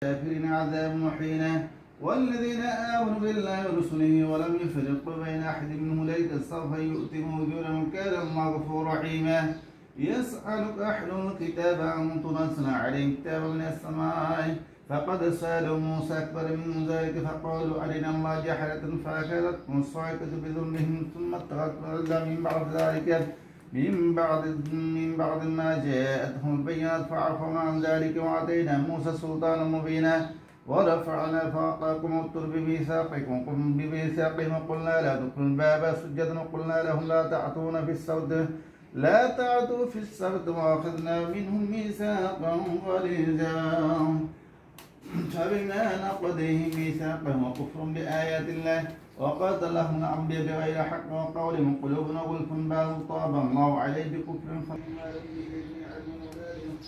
الكافرين عذاب محينا والذين آمنوا بالله ورسله ولم يفرقوا بين أحد منهم أولئك سوف يؤتهم أجورهم كان الله غفورا رحيما يسألك أهل الكتاب أن تنزل عليهم كتابا من السماء فقد سألوا موسى أكبر من ذلك فقالوا أرنا الله جهرة فأخذتهم الصاعقة بظلمهم ثم اتخذتم العزل من بعد ما جاءتهم البينات فعفوا عن ذلك وآتينا موسى سلطانا مبينا ورفعنا فوقكم الطور بميثاقهم وقلنا لا تدخلوا الباب سجدا وقلنا لهم لا تعتوا في السبت وأخذنا منهم ميثاقا غليظا فبما نقضيهم ميثاقهم وكفرهم بآيات الله وقاتلهم الأنبياء بغير حق وقولهم قلوبنا غلف بل طاب الله عليه بكفرهم فما لم يجد علم ذلك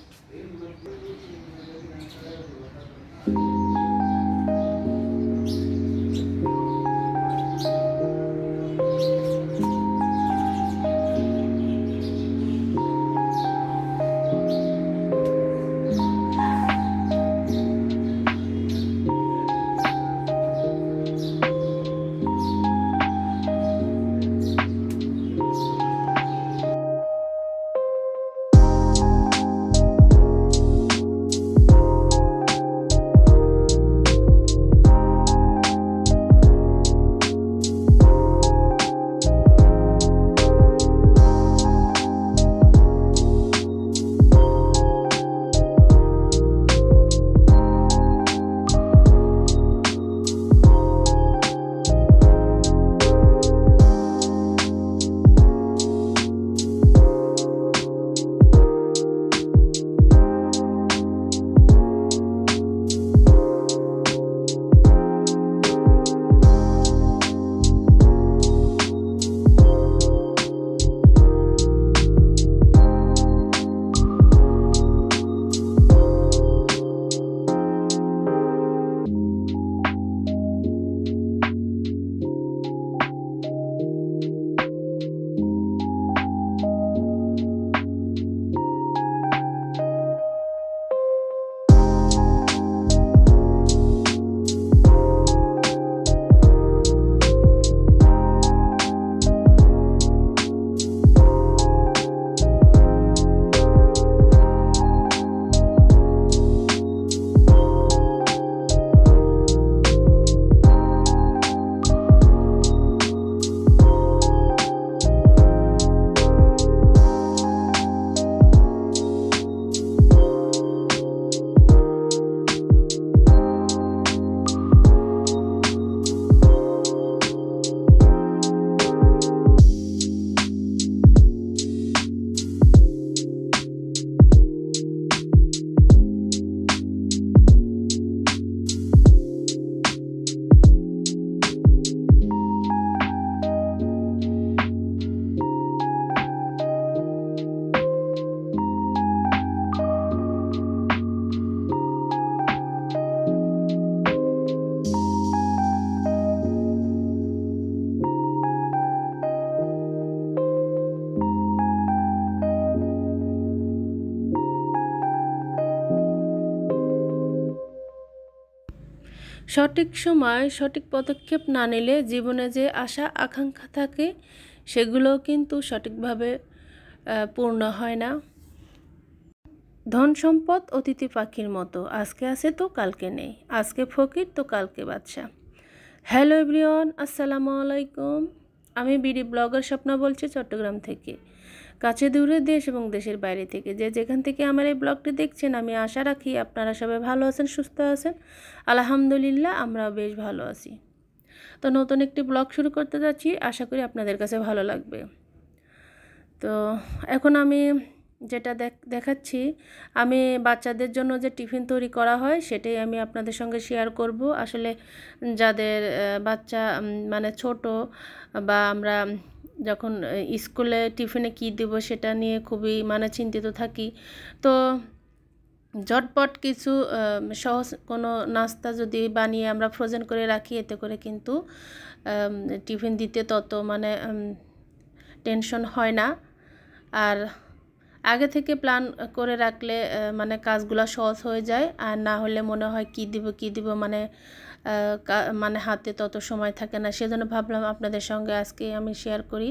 সঠিক সময় সঠিক পদক্ষেপ না নিলে জীবনে যে আশা আকাঙ্ক্ষা থাকে সেগুলো কিন্তু সঠিকভাবে পূর্ণ হয় না। ধন সম্পদ অতিথি পাখির মতো, আজকে আছে তো কালকে নেই, আজকে ফকির তো কালকে বাদশা। হ্যালো এভরিওয়ান, আসসালামু আলাইকুম। আমি বিডি ব্লগার স্বপ্না বলছি চট্টগ্রাম থেকে। কাছে দূরে দেশ এবং দেশের বাইরে থেকে যে যেখান থেকে আমার এই ব্লগটি দেখছেন, আমি আশা রাখি আপনারা সবাই ভালো আছেন, সুস্থ আছেন। আলহামদুলিল্লাহ আমরাও বেশ ভালো আছি। তো নতুন একটি ব্লগ শুরু করতে যাচ্ছি, আশা করি আপনাদের কাছে ভালো লাগবে। তো এখন আমি যেটা দেখাচ্ছি, আমি বাচ্চাদের জন্য যে টিফিন তৈরি করা হয় সেটাই আমি আপনাদের সঙ্গে শেয়ার করব। আসলে যাদের বাচ্চা মানে ছোট, বা আমরা যখন স্কুলে টিফিনে কী দেব সেটা নিয়ে খুবই চিন্তিত থাকি। তো ঝটপট কিছু সহজ কোনো নাস্তা যদি বানিয়ে আমরা ফ্রোজেন করে রাখি, এতে করে কিন্তু টিফিন দিতে তত টেনশন হয় না। আর আগে থেকে প্ল্যান করে রাখলে মানে কাজগুলো সহজ হয়ে যায়, আর না হলে মনে হয় কী দিব মানে মানে হাতে তত সময় থাকে না। সেজন্য ভাবলাম আপনাদের সঙ্গে আজকে আমি শেয়ার করি।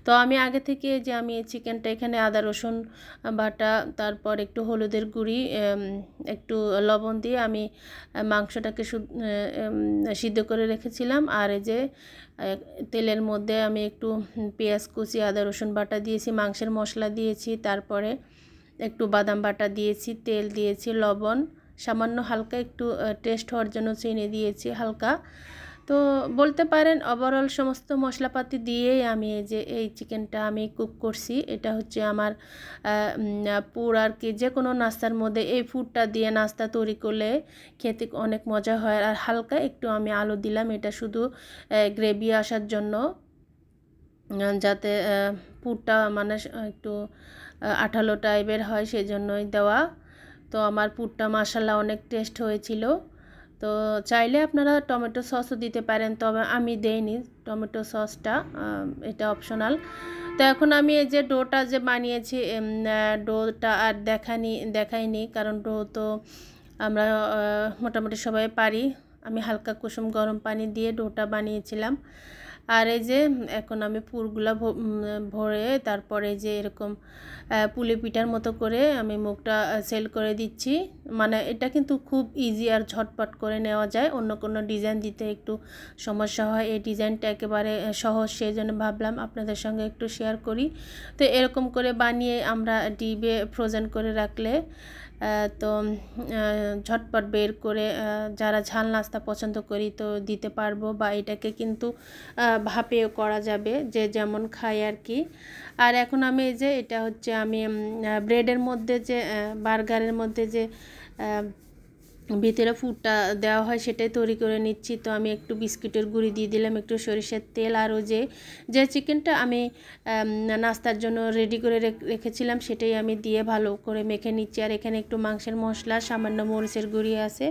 তো আমি আগে থেকে যে আমি চিকেনটা এখানে আদা রসুন বাটা, তারপর একটু হলুদের গুঁড়ি, একটু লবণ দিয়ে আমি মাংসটাকে সিদ্ধ করে রেখেছিলাম। আর এই যে তেলের মধ্যে আমি একটু পেঁয়াজ কুচি, আদা রসুন বাটা দিয়েছি, মাংসের মশলা দিয়েছি, তারপরে একটু বাদাম বাটা দিয়েছি, তেল দিয়েছি, লবণ সামান্য, হালকা একটু টেস্ট হওয়ার জন্য চিনি দিয়েছি হালকা। তো বলতে পারেন ওভারঅল সমস্ত মশলাপাতি দিয়েই আমি এই চিকেনটা আমি কুক করছি। এটা হচ্ছে আমার পুর আর কি। যে কোনো নাস্তার মধ্যে এই ফুডটা দিয়ে নাস্তা তৈরি করলে খেতে অনেক মজা হয়। আর হালকা একটু আমি আলু দিলাম, এটা শুধু গ্রেভি আসার জন্য, যাতে পুরটা মানে একটু আঠালো টাইপের হয়, সেই জন্যই দেওয়া। তো আমার পুরটা মাশাআল্লাহ অনেক টেস্ট হয়েছিল। তো চাইলে আপনারা টমেটো সসও দিতে পারেন, তবে আমি দেইনি টমেটো সসটা, এটা অপশনাল। তো এখন আমি এই যে ডোটা যে বানিয়েছি, ডোটা আর দেখাইনি, কারণ ডো তো আমরা মোটামুটি সবাই পারি। আমি হালকা কুসুম গরম পানি দিয়ে ডোটা বানিয়েছিলাম। আর এই যে এখন আমি পুরগুলো ভরে তারপরে যে এরকম পুলি পিঠার মতো করে আমি মুখটা সেল করে দিচ্ছি। মানে এটা কিন্তু খুব ইজি আর ঝটপট করে নেওয়া যায়, অন্য কোনো ডিজাইন দিতে একটু সমস্যা হয়। এই ডিজাইনটা একেবারে সহজ, সেই জন্য ভাবলাম আপনাদের সঙ্গে একটু শেয়ার করি। তো এরকম করে বানিয়ে আমরা ডিবে ফ্রোজেন করে রাখলে তো ঝটপট বের করে যারা ঝাল নাস্তা পছন্দ করি তো দিতে পারবো, বা এটাকে কিন্তু ভাপেও করা যাবে, যে যেমন খায় আর কি। আর এখন আমি এই যে এটা হচ্ছে আমি ব্রেডের মধ্যে যে বার্গারের মধ্যে যে ভিতরে ফুডটা দেওয়া হয় সেটাই তৈরি করে নিচ্ছি। তো আমি একটু বিস্কুটের গুঁড়ি দিয়ে দিলাম, একটু সরিষার তেল, আর যে চিকেনটা আমি নাস্তার জন্য রেডি করে রেখেছিলাম সেটাই আমি দিয়ে ভালো করে মেখে নিচ্ছি। আর এখানে একটু মাংসের মশলা, সামান্য মরিচের গুঁড়ি আছে,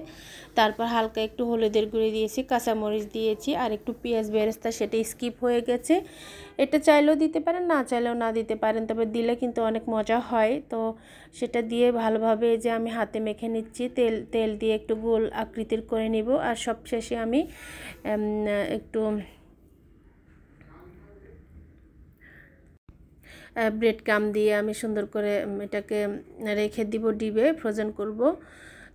তারপর হালকা একটু হলুদের গুঁড়ি দিয়েছি, কাঁচামরিচ দিয়েছি, আর একটু পেঁয়াজ বেরেস্তা, সেটা স্কিপ হয়ে গেছে। এটা চাইলেও দিতে পারেন, না চাইলেও না দিতে পারেন, তবে দিলে কিন্তু অনেক মজা হয়। তো সেটা দিয়ে ভালোভাবে যে আমি হাতে মেখে নিচ্ছি, তেল দিয়ে একটু গোল আকৃতির করে নিব। আর সবশেষে আমি একটু ব্রেড ক্রাম্ব দিয়ে আমি সুন্দর করে এটাকে রেখে দিব, ডিবে ফ্রোজেন করব।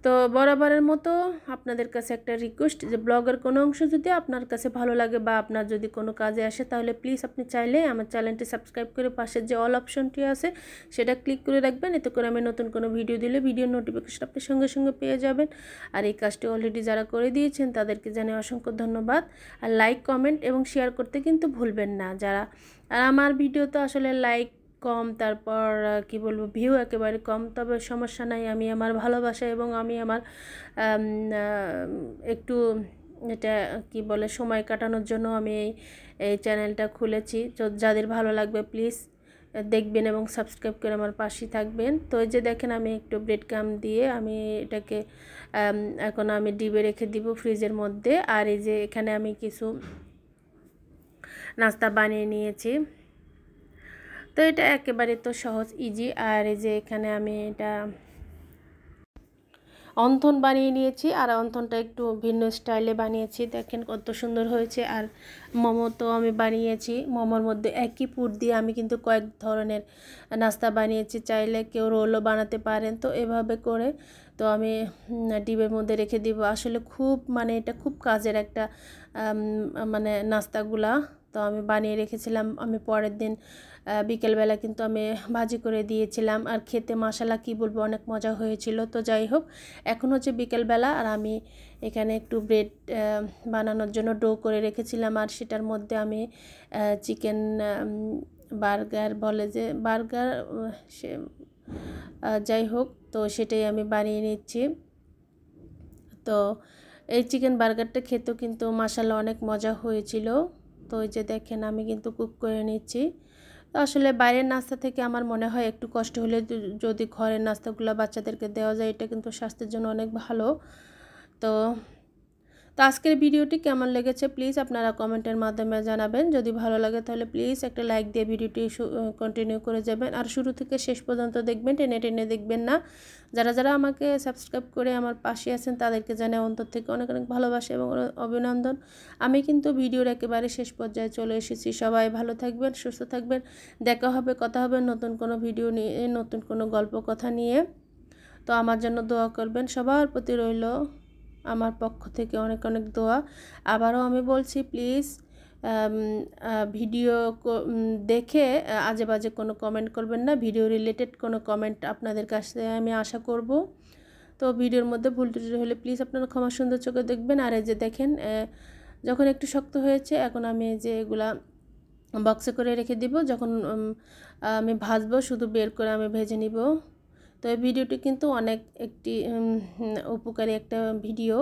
তো বরাবরের মতো আপনাদের কাছে একটা রিকোয়েস্ট, যে ব্লগের কোনো অংশ যদি আপনার কাছে ভালো লাগে বা আপনার যদি কোনো কাজে আসে, তাহলে প্লিজ আপনি চাইলে আমার চ্যানেলটি সাবস্ক্রাইব করে পাশের যে অল অপশনটি আছে সেটা ক্লিক করে রাখবেন। এতে করে আমি নতুন কোনো ভিডিও দিলে ভিডিওর নোটিফিকেশন আপনি সঙ্গে সঙ্গে পেয়ে যাবেন। আর এই কাজটি অলরেডি যারা করে দিয়েছেন তাদেরকে জানাই অসংখ্য ধন্যবাদ। আর লাইক, কমেন্ট এবং শেয়ার করতে কিন্তু ভুলবেন না যারা। আর আমার ভিডিও তো আসলে লাইক কম, তারপর কি বলবো, ভিউ একেবারে কম, তবে সমস্যা নাই। আমি আমার ভালোবাসা এবং আমি আমার একটু এটা কি বলে সময় কাটানোর জন্য আমি এই চ্যানেলটা খুলেছি। তো যাদের ভালো লাগবে প্লিজ দেখবেন এবং সাবস্ক্রাইব করে আমার পাশে থাকবেন। তো এই যে দেখেন আমি একটু ব্রেড ক্রাম্ব দিয়ে আমি এটাকে এখন আমি ডিবে রেখে দিব ফ্রিজের মধ্যে। আর এই যে এখানে আমি কিছু নাস্তা বানিয়ে নিয়েছি। তো এটা একেবারে তো সহজ, ইজি। আর এই যে এখানে আমি এটা অন্থন বানিয়ে নিয়েছি, আর অন্থনটা একটু ভিন্ন স্টাইলে বানিয়েছি, দেখেন কত সুন্দর হয়েছে। আর মোমো তো আমি বানিয়েছি, মোমোর মধ্যে একই পুর দিয়ে আমি কিন্তু কয়েক ধরনের নাস্তা বানিয়েছি, চাইলে কেউ রোলও বানাতে পারেন। তো এভাবে করে তো আমি ডিবের মধ্যে রেখে দিব। আসলে খুব মানে এটা খুব কাজের একটা মানে নাস্তাগুলা। তো আমি বানিয়ে রেখেছিলাম, আমি পরের দিন বিকেলবেলা কিন্তু আমি ভাজি করে দিয়েছিলাম। আর খেতে মাশাআল্লাহ কি বলবো, অনেক মজা হয়েছিল। তো যাই হোক, এখন হচ্ছে বিকেলবেলা, আর আমি এখানে একটু ব্রেড বানানোর জন্য ডো করে রেখেছিলাম। আর সেটার মধ্যে আমি চিকেন বার্গার বলে যে বার্গার, সে যাই হোক, তো সেটাই আমি বানিয়ে নিচ্ছি। তো এই চিকেন বার্গারটা খেতেও কিন্তু মাশাআল্লাহ অনেক মজা হয়েছিল। তো এই যে দেখেন আমি কিন্তু কুক করে নিচ্ছি। তো আসলে বাইরের নাস্তা থেকে আমার মনে হয় একটু কষ্ট হলে যদি ঘরের নাস্তাগুলো বাচ্চাদেরকে দেওয়া যায়, এটা কিন্তু স্বাস্থ্যের জন্য অনেক ভালো। তো তো আজকের ভিডিওটি কেমন লেগেছে প্লিজ আপনারা কমেন্টের মাধ্যমে জানাবেন। যদি ভালো লাগে তাহলে প্লিজ একটা লাইক দিয়ে ভিডিওটি কন্টিনিউ করে যাবেন, আর শুরু থেকে শেষ পর্যন্ত দেখবেন, টেনে টেনে দেখবেন না। যারা যারা আমাকে সাবস্ক্রাইব করে আমার পাশে আছেন তাদেরকে জানাই অন্তর থেকে অনেক অনেক ভালোবাসা এবং অভিনন্দন। আমি কিন্তু ভিডিওর একেবারে শেষ পর্যায়ে চলে এসেছি। সবাই ভালো থাকবেন, সুস্থ থাকবেন। দেখা হবে, কথা হবে নতুন কোনো ভিডিও নিয়ে, নতুন কোনো গল্প কথা নিয়ে। তো আমার জন্য দোয়া করবেন, সবার প্রতি রইল আমার পক্ষ থেকে অনেক অনেক দোয়া। আবারও আমি বলছি প্লিজ ভিডিও দেখে আজে বাজে কোনো কমেন্ট করবেন না। ভিডিও রিলেটেড কোনো কমেন্ট আপনাদের কাছে আমি আশা করব। তো ভিডিওর মধ্যে ভুল ত্রুটি হলে প্লিজ আপনারা ক্ষমা সুন্দর চোখে দেখবেন। আর এই যে দেখেন যখন একটু শক্ত হয়েছে, এখন আমি যে এগুলা বক্সে করে রেখে দিব, যখন আমি ভাজবো শুধু বের করে আমি ভেজে নিব। তো এই ভিডিওটি কিন্তু অনেক একটি উপকারী একটা ভিডিও।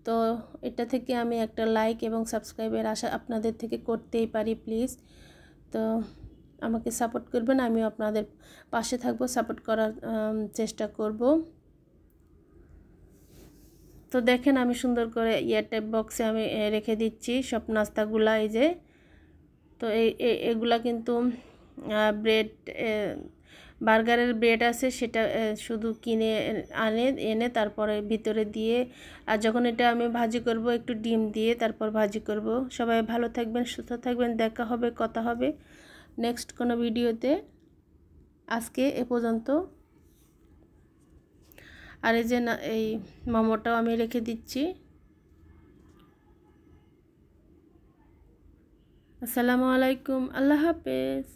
তো এটা থেকে আমি একটা লাইক এবং সাবস্ক্রাইবের আশা আপনাদের থেকে করতেই পারি প্লিজ। তো আমাকে সাপোর্ট করবেন, আমিও আপনাদের পাশে থাকবো, সাপোর্ট করার চেষ্টা করব। তো দেখেন আমি সুন্দর করে এয়ারটাইট বক্সে আমি রেখে দিচ্ছি সব নাস্তাগুলা। এই যে তো এগুলা কিন্তু ব্রেড, বার্গারের ব্রেড আছে, সেটা শুধু কিনে এনে তারপরে ভিতরে দিয়ে, আর যখন এটা আমি ভাজি করব একটু ডিম দিয়ে তারপর ভাজি করব। সবাই ভালো থাকবেন, সুস্থ থাকবেন। দেখা হবে, কথা হবে নেক্সট কোনো ভিডিওতে। আজকে এ পর্যন্ত। আর এই যে এই মোমোটাও আমি রেখে দিচ্ছি। আসসালামু আলাইকুম, আল্লাহ হাফেজ।